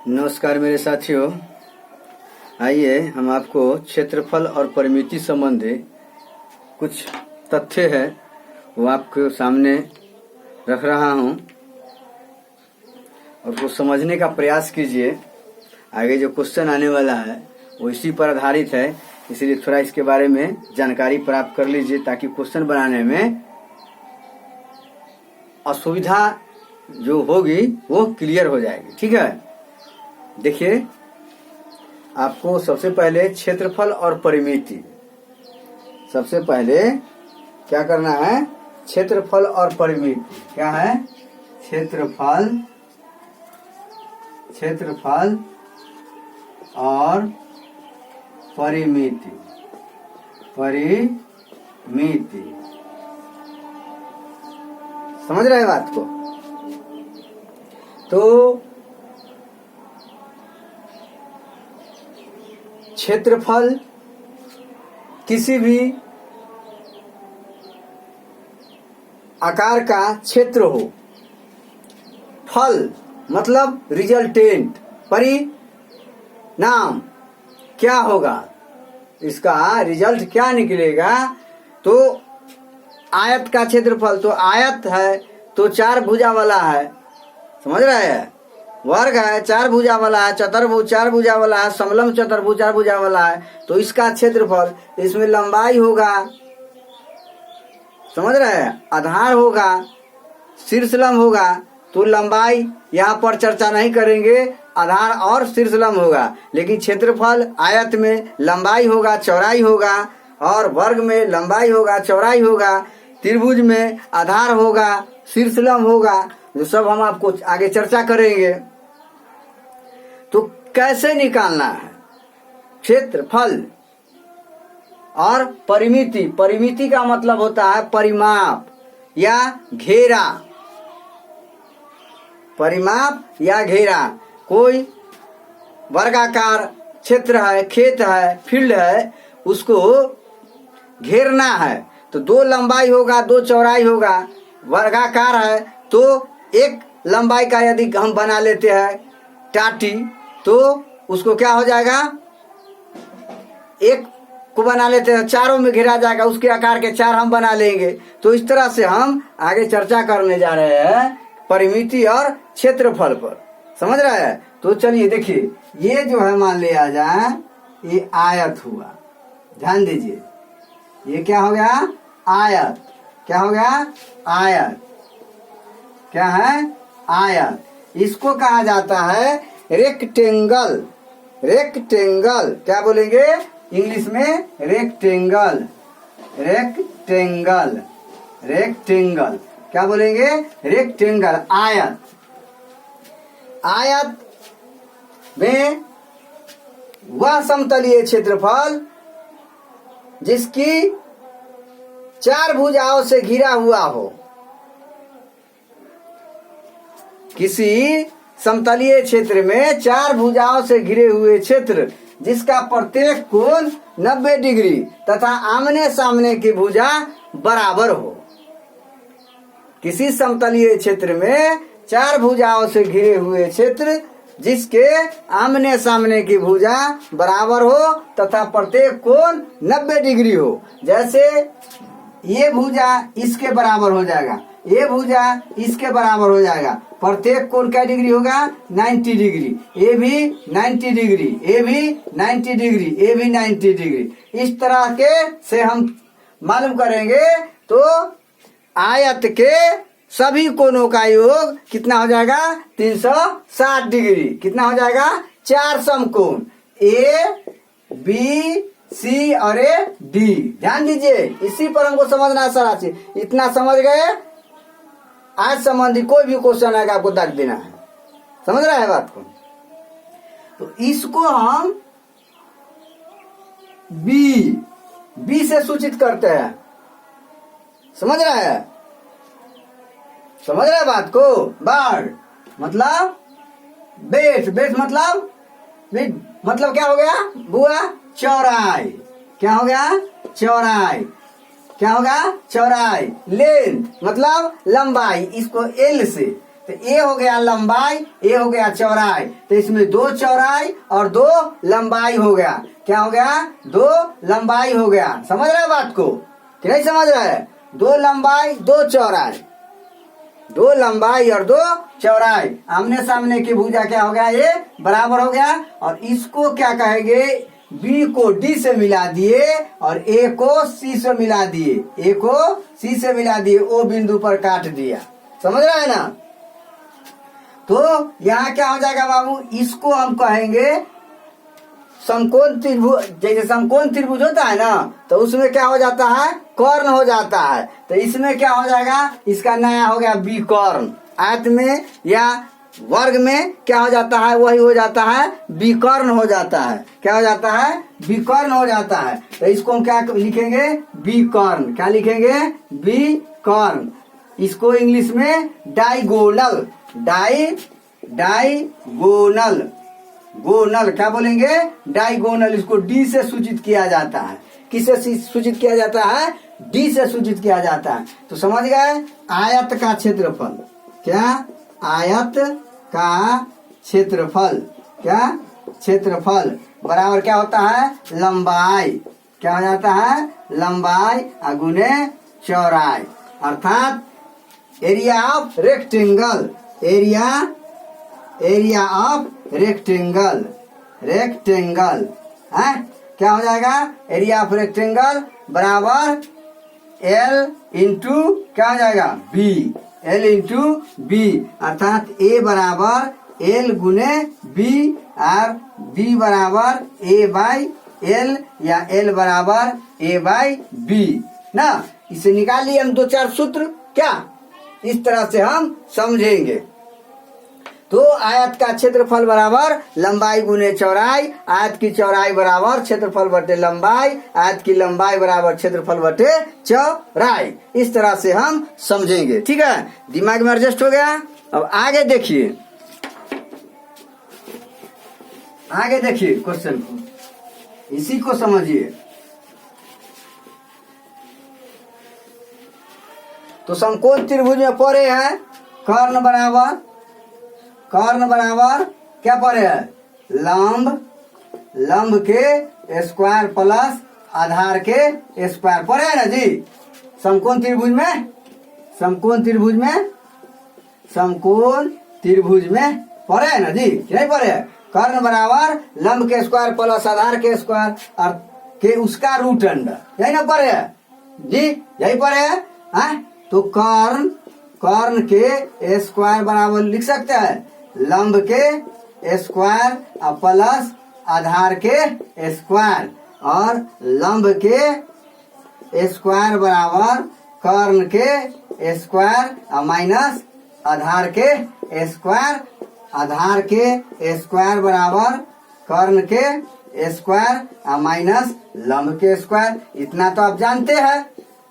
नमस्कार मेरे साथियों, आइए हम आपको क्षेत्रफल और परिमिति संबंधी कुछ तथ्य है वो आपके सामने रख रहा हूँ और उसको समझने का प्रयास कीजिए। आगे जो क्वेश्चन आने वाला है वो इसी पर आधारित है, इसलिए थोड़ा इसके बारे में जानकारी प्राप्त कर लीजिए ताकि क्वेश्चन बनाने में असुविधा जो होगी वो क्लियर हो जाएगी। ठीक है, देखिए आपको सबसे पहले क्षेत्रफल और परिमिति, सबसे पहले क्या करना है, क्षेत्रफल और परिमिति। क्या है? क्षेत्रफल और परिमिति। समझ रहे हैं बात को? तो क्षेत्रफल किसी भी आकार का क्षेत्र हो, फल मतलब रिजल्टेंट, परिणाम क्या होगा, इसका रिजल्ट क्या निकलेगा। तो आयत का क्षेत्रफल, तो आयत है तो चार भुजा वाला है, समझ रहे हैं। वर्ग है चार भुजा वाला है, चतुर्भुज चार भुजा वाला है, समलंब चतुर्भुज चार भुजा वाला है, तो इसका क्षेत्रफल, इसमें लंबाई होगा, समझ रहे हैं, आधार होगा, शीर्षलंब होगा। तो लंबाई यहाँ पर चर्चा नहीं करेंगे, आधार और शीर्षलंब होगा, लेकिन क्षेत्रफल आयत में लंबाई होगा चौड़ाई होगा, और वर्ग में लंबाई होगा चौड़ाई होगा, त्रिभुज में आधार होगा शीर्षलंब होगा, जो सब हम आपको आगे चर्चा करेंगे। तो कैसे निकालना है क्षेत्रफल और परिमिति? परिमिति का मतलब होता है परिमाप या घेरा, परिमाप या घेरा। कोई वर्गाकार क्षेत्र है, खेत है, फील्ड है, उसको घेरना है तो दो लंबाई होगा दो चौड़ाई होगा। वर्गाकार है तो एक लंबाई का यदि हम बना लेते हैं टाटी, तो उसको क्या हो जाएगा, एक को बना लेते हैं, चारों में घेरा जाएगा, उसके आकार के चार हम बना लेंगे। तो इस तरह से हम आगे चर्चा करने जा रहे हैं परिमिति और क्षेत्रफल पर, समझ रहे हैं। तो चलिए देखिए, ये जो है मान लिया जाए ये आयत हुआ, ध्यान दीजिए, ये क्या हो गया, आयत। क्या हो गया, आयत। क्या है, आयत। इसको कहा जाता है रेक्टेंगल। रेक्टेंगल क्या बोलेंगे इंग्लिश में, रेक्टेंगल। रेक्टेंगल, रेक्टेंगल क्या बोलेंगे, रेक्टेंगल, आयत। आयत में वह समतलीय क्षेत्रफल जिसकी चार भुजाओं से घिरा हुआ हो। किसी समतलीय क्षेत्र में चार भुजाओं से घिरे हुए क्षेत्र जिसका प्रत्येक कोण 90 डिग्री तथा आमने सामने की भुजा बराबर हो। किसी समतलीय क्षेत्र में चार भुजाओं से घिरे हुए क्षेत्र जिसके आमने सामने की भुजा बराबर हो तथा प्रत्येक कोण 90 डिग्री हो। जैसे ये भुजा इसके बराबर हो जाएगा, ये भुजा इसके बराबर हो जाएगा, प्रत्येक कोण क्या डिग्री होगा, 90 डिग्री, ये भी 90 डिग्री, ये भी 90 डिग्री, ये भी 90 डिग्री। इस तरह के से हम मालूम करेंगे तो आयत के सभी कोणों का योग कितना हो जाएगा, 360 डिग्री। कितना हो जाएगा, चार समकोण ए बी सी और ए डी। ध्यान दीजिए, इसी पर हमको समझना सारा चीज। इतना समझ गए, आज संबंधी कोई भी क्वेश्चन आएगा आपको दाग देना है, समझ रहे हैं बात को। तो इसको हम बी से सूचित करते हैं, समझ रहे हैं, समझ रहे हैं बात को। बर्ड मतलब बेट, बेट मतलब क्या हो गया बुआ, चौड़ाई। क्या हो गया, चौड़ाई। क्या होगा, चौड़ाई। लेंथ मतलब लंबाई, इसको एल से तो ए हो गया लंबाई, ए हो गया चौड़ाई, तो इसमें 2 चौड़ाई और 2 लंबाई हो गया। क्या हो गया? 2 लंबाई हो गया। समझ रहे हैं बात को कि नहीं समझ रहे हैं? 2 लंबाई 2 चौड़ाई, 2 लंबाई और 2 चौड़ाई। आमने सामने की भुजा क्या हो गया? ये बराबर हो गया। और इसको क्या कहेंगे? बी को डी से मिला दिए और ए को सी से मिला दिए, ए को सी से मिला दिए, ओ बिंदु पर काट दिया। समझ रहे हैं ना? तो यहाँ क्या हो जाएगा बाबू? इसको हम कहेंगे समकोण त्रिभुज। जैसे समकोण त्रिभुज होता है ना, तो उसमें क्या हो जाता है? कर्ण हो जाता है। तो इसमें क्या हो जाएगा? इसका नया हो गया बी कर्ण। आयत में या वर्ग में क्या हो जाता है? वही हो जाता है विकर्ण हो जाता है। क्या हो जाता है? विकर्ण हो जाता है। तो इसको हम क्या लिखेंगे? विकर्ण। क्या लिखेंगे? विकर्ण। इसको इंग्लिश में डाइगोनल, डाइगोनल, गोनल क्या बोलेंगे? डाइगोनल। इसको डी से सूचित किया जाता है। किससे सूचित किया जाता है? डी से सूचित किया जाता है। तो समझ गए? आयत का क्षेत्रफल, क्या? आयत का क्षेत्रफल, क्या? क्षेत्रफल बराबर क्या होता है? लंबाई। क्या हो जाता है? लंबाई गुने चौड़ाई। अर्थात area of rectangle, area of rectangle, rectangle है। क्या हो जाएगा? एरिया ऑफ रेक्टेंगल बराबर एल इंटू क्या हो जाएगा? B, L into B. अर्थात ए बराबर एल गुने बी और बी बराबर ए बाई एल या एल बराबर ए बाई बी ना। इसे निकाल लिए हम 2-4 सूत्र। क्या इस तरह से हम समझेंगे? तो आयत का क्षेत्रफल बराबर लंबाई गुने चौड़ाई, आयत की चौड़ाई बराबर क्षेत्रफल बटे लंबाई, आयत की लंबाई बराबर क्षेत्रफल बटे चौड़ाई। इस तरह से हम समझेंगे। ठीक है, दिमाग में एडजस्ट हो गया। अब आगे देखिए, आगे देखिए क्वेश्चन को, इसी को समझिए। तो समकोण त्रिभुज में पड़े हैं कर्ण बराबर, कर्ण बराबर क्या पड़े है? लंब, लंब के स्क्वायर प्लस आधार के स्क्वायर पड़े है ना जी। समकोण त्रिभुज में, समकोण त्रिभुज में, समकोण त्रिभुज में पड़े है ना जी, नहीं पड़े है? कर्ण बराबर लंब के स्क्वायर प्लस आधार के स्क्वायर और के उसका रूट अंडर, यही ना पड़े है जी, यही पड़े है। तो कर्ण, कर्ण के स्क्वायर बराबर लिख सकते हैं लंब के स्क्वायर प्लस आधार के स्क्वायर, और लंब के स्क्वायर बराबर कर्ण के स्क्वायर माइनस आधार के स्क्वायर, आधार के स्क्वायर बराबर कर्ण के स्क्वायर माइनस लंब के स्क्वायर। इतना तो आप जानते हैं,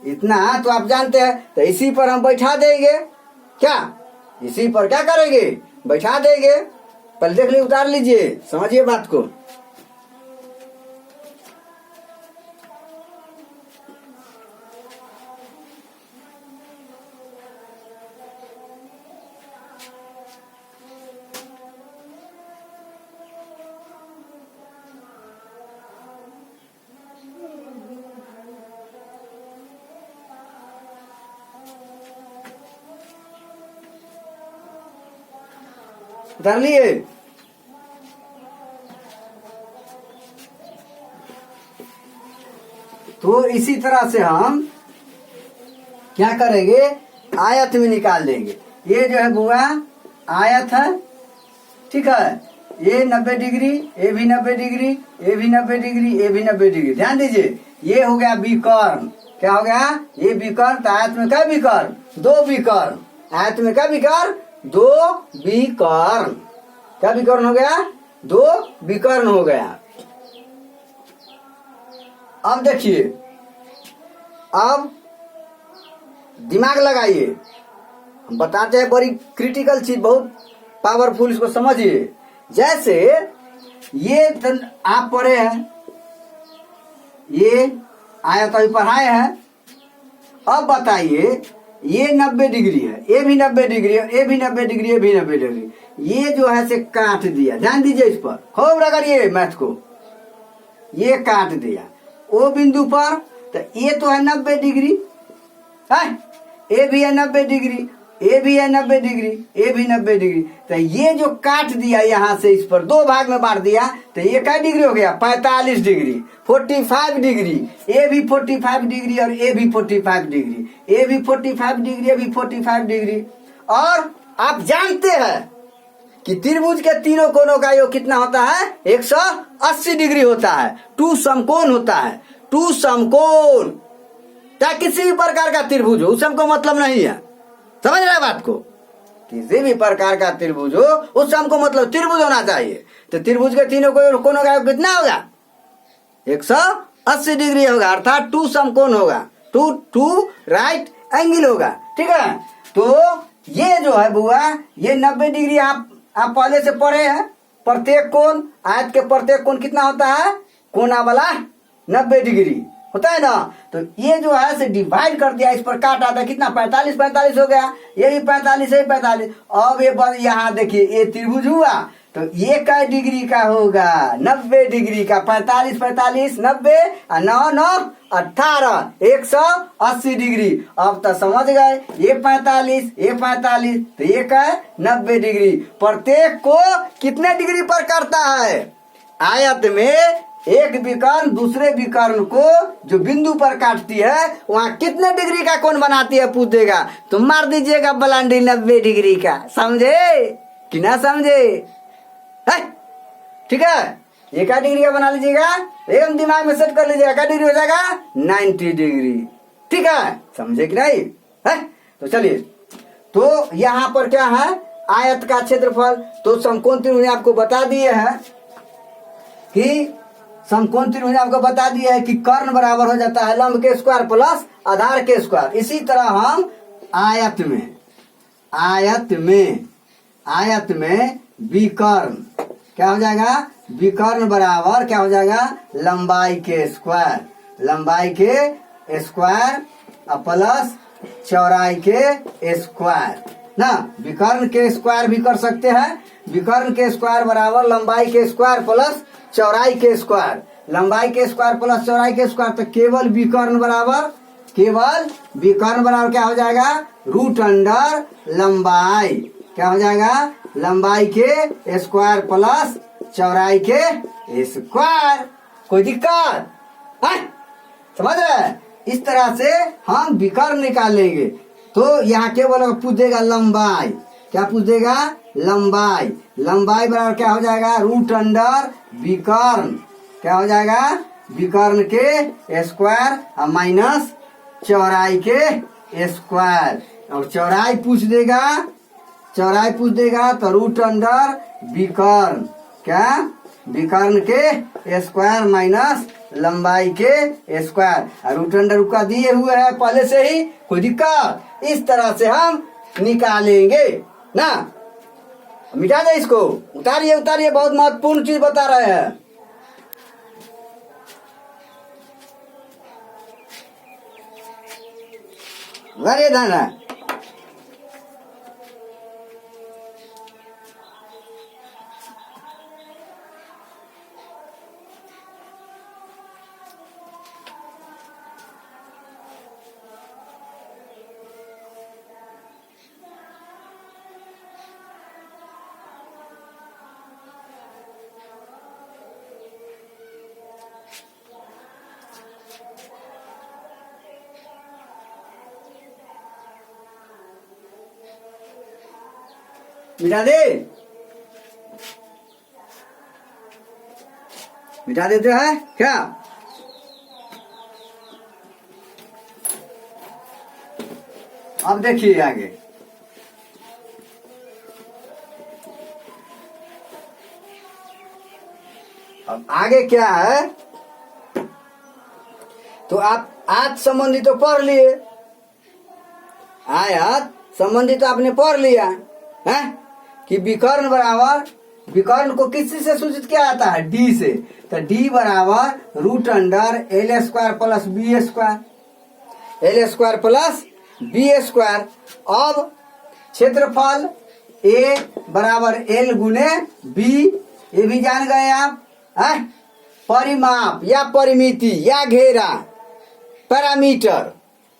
इतना तो आप जानते हैं। तो इसी पर हम बैठा देंगे। क्या इसी पर क्या करेंगे? बैठा देंगे। पहले देख लीजिए, उतार लीजिए, समझिए बात को। उतार लिए? तो इसी तरह से हम क्या करेंगे? आयत में निकाल देंगे। ये जो है बुआ आयत है, ठीक है। ये 90 डिग्री, ये भी 90 डिग्री, ये भी 90 डिग्री, ये भी 90 डिग्री। ध्यान दीजिए, ये हो गया विकर्ण। क्या हो गया? ये विकर्ण। तो आयत में क्या विकर्ण? 2 विकर्ण। आयत में क्या विकर्ण? 2 विकर्ण। क्या विकर्ण हो गया? 2 विकर्ण हो गया। अब देखिए, अब दिमाग लगाइए, हम बताते हैं बड़ी क्रिटिकल चीज, बहुत पावरफुल, इसको समझिए। जैसे ये आप पढ़े हैं, ये आयत अभी पढ़ाए हैं। अब बताइए ये 90 डिग्री है, ये भी 90 डिग्री है, ये भी 90 डिग्री, ये भी 90 डिग्री। ये जो है से काट दिया, ध्यान दीजिए इस पर, खूब रगड़िए मैथ को। ये काट दिया ओ बिंदु पर, तो ये तो है 90 डिग्री है, ये भी है 90 डिग्री, ये भी है 90 डिग्री, ये भी 90 डिग्री। तो ये जो काट दिया यहाँ से इस पर दो भाग में बांट दिया, तो ये क्या डिग्री हो गया? 45 डिग्री, 45 डिग्री, ये भी 45 डिग्री और ये भी 45 डिग्री, ये भी 45 डिग्री, ये भी 45 डिग्री। और आप जानते हैं कि त्रिभुज के तीनों कोनों का योग कितना होता है? 180 डिग्री होता है। टू समकोण होता है, टू समकोण। क्या किसी भी प्रकार का त्रिभुज हो, उस हमको मतलब नहीं है, समझ रहे बात को? किसी भी प्रकार का त्रिभुज हो उससे हमको मतलब त्रिभुज होना चाहिए। तो त्रिभुज के तीनों कोनों का योग कितना होगा? 180 डिग्री होगा, अर्थात टू समकोण होगा, टू राइट एंगल होगा। ठीक है, तो ये जो है बुआ, ये 90 डिग्री आप पहले से पढ़े हैं। प्रत्येक कोण, आयत के प्रत्येक कोण कितना होता है? कोना वाला 90 डिग्री होता है ना। तो ये जो है से डिवाइड कर दिया, इस पर काट आता है, कितना? 45 हो गया, ये भी 45 है, 45। अब ये यहाँ देखिए, ये त्रिभुज हुआ, तो ये कै डिग्री का होगा? 90 डिग्री का। 45 90 और 9 9 18, 180 डिग्री। अब तो समझ गए, ये 45, ये 45, तो ये क्या है? 90 डिग्री। प्रत्येक को कितने डिग्री पर करता है? आयत में एक विकर्ण दूसरे विकर्ण को जो बिंदु पर काटती है, वहां कितने डिग्री का कोण बनाती है पूछ देगा, तो मार दीजिएगा बलांडी 90 डिग्री का। समझे कि ना समझे? है ठीक है, ये क्या डिग्री का बना लीजिएगा, एकदम दिमाग में सेट कर लीजिएगा। क्या डिग्री हो जाएगा? 90 डिग्री। ठीक है, समझे कि नहीं? है तो चलिए, तो यहाँ पर क्या है? आयत का क्षेत्रफल। तो समकोण त्रिभुज आपको बता दिए है कि समकोण त्रिभुज आपको बता दिया है कि कर्ण बराबर हो जाता है लंब के स्क्वायर प्लस आधार के स्क्वायर। इसी तरह हम आयत में विकर्ण क्या हो जाएगा? विकर्ण बराबर क्या हो जाएगा? लंबाई के स्क्वायर प्लस चौड़ाई के स्क्वायर ना। विकर्ण के स्क्वायर भी कर सकते हैं। विकर्ण के स्क्वायर बराबर लंबाई के स्क्वायर प्लस चौड़ाई के स्क्वायर, लंबाई के स्क्वायर प्लस चौड़ाई के स्क्वायर। तो केवल विकर्ण बराबर क्या हो जाएगा? रूट अंडर लंबाई, क्या हो जाएगा? लंबाई के स्क्वायर प्लस चौड़ाई के स्क्वायर। कोई दिक्कत है? समझ रहे? इस तरह से हम विकर्ण निकालेंगे। तो यहाँ केवल पूछ देगा लंबाई, क्या पूछ देगा? लंबाई बराबर क्या हो जाएगा? रूट अंडर विकर्ण, क्या हो जाएगा? विकर्ण के स्क्वायर माइनस चौड़ाई के स्क्वायर। और चौड़ाई पूछ देगा तो रूट अंडर विकर्ण, क्या? विकर्ण के स्क्वायर माइनस लंबाई के स्क्वायर। और रूट अंडर का दिए हुए है पहले से ही, कोई दिक्कत? इस तरह से हम निकालेंगे ना। मिटा दे इसको, उतारिए, बहुत महत्वपूर्ण चीज बता रहे हैं। अरे दाना, मिटा देते हैं क्या? अब देखिए आगे, अब आगे क्या है? तो आप आयत संबंधी तो पढ़ लिए, आयत संबंधी तो आपने पढ़ लिया है कि विकर्ण बराबर, विकर्ण को किस से सूचित किया जाता है? डी से। तो डी बराबर root under L square plus B square, L square plus B square. अब क्षेत्रफल ए बराबर एल गुने बी, ये भी जान गए आप है? परिमाप या परिमिति या घेरा, पैरामीटर,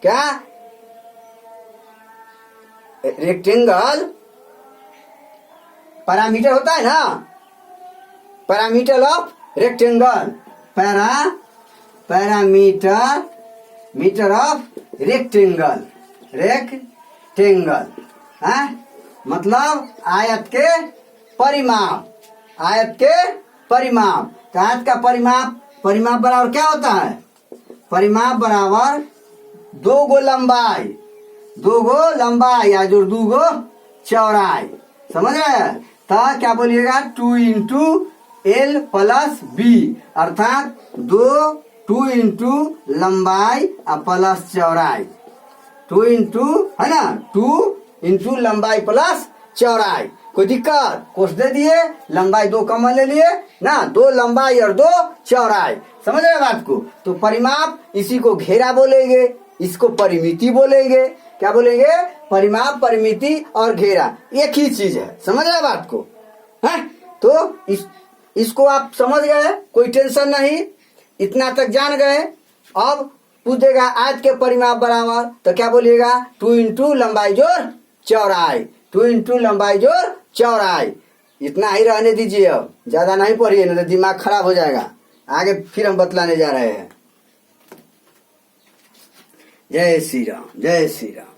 क्या रेक्टेंगल पैरामीटर होता है ना, parameter of rectangle, parameter meter of rectangle, rectangle है मतलब आयत के परिमाप, आयत के परिमाप। तो आयत का परिमाप बराबर क्या होता है? परिमाप बराबर दो गो लंबाई या जो दो गो चौड़ाई, समझ रहे? तो क्या बोलिएगा? 2 इंटू एल प्लस बी, अर्थात 2 इंटू लंबाई प्लस चौड़ाई, 2 इंटू है ना, 2 इंटू लंबाई प्लस चौड़ाई। कोई दिक्कत? कोष दे दिए, लंबाई 2 कम ले लिए ना, 2 लंबाई और 2 चौड़ाई, समझ रहे बात को? तो परिमाप, इसी को घेरा बोलेंगे, इसको परिमिति बोलेंगे। क्या बोलेंगे? परिमाप, परिमिति और घेरा एक ही चीज है, समझ रहे बात को? है तो इसको आप समझ गए, कोई टेंशन नहीं, इतना तक जान गए। अब पूछेगा आयत के परिमाप बराबर, तो क्या बोलिएगा? 2 इंटू लंबाई जोड़ चौड़ाई, 2 इंटू लंबाई जोड़ चौड़ाई। इतना ही रहने दीजिए, अब ज्यादा नहीं पढ़िए, नहीं तो दिमाग खराब हो जाएगा। आगे फिर हम बतलाने जा रहे हैं। जय श्री राम, जय श्री राम।